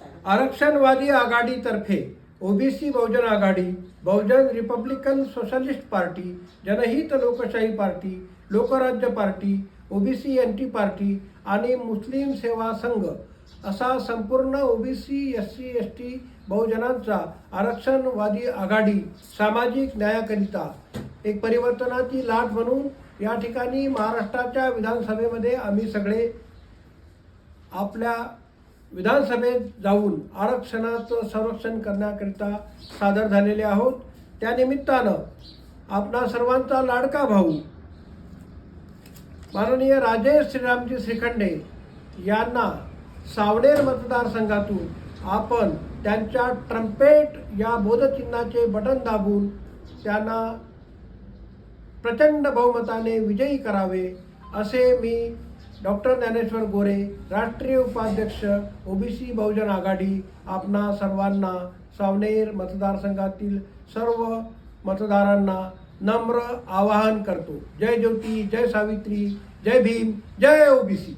आरक्षणवादी आघाडीतर्फे OBC Bahujan Aghadi, Bahujan Republican Socialist Party, Janhit Lokshahi Party, Lokrajya Party, OBC NT Party आणि मुस्लिम सेवा संघ असा संपूर्ण ओबीसी एससी एसटी बहुजनांचा आरक्षणवादी आघाडी सामाजिक न्यायाकरिता एक परिवर्तनाची लाट म्हणून या ठिकाणी महाराष्ट्राच्या विधानसभेमध्ये आम्ही सगळे आपल्या विधानसभेत जाऊन आरक्षणाचं संरक्षण करण्याकरिता सादर झालेले आहोत। त्यानिमित्तानं आपणा सर्वांचा लाडका भाऊ माननीय राजेश श्रीरामजी श्रीखंडे यांना सावनेर मतदारसंघातून आपण त्यांच्या ट्रम्पेट या बोधचिन्हाचे बटन दाबून त्यांना प्रचंड बहुमताने विजयी करावे असे मी डॉक्टर ज्ञानेश्वर गोरे, राष्ट्रीय उपाध्यक्ष ओबीसी बहुजन आघाडी, आपणा सर्वांना सावनेर मतदारसंघातील सर्व मतदारांना नम्र आवाहन करतो। जय ज्योती, जय सावित्री, जय भीम, जय ओबीसी।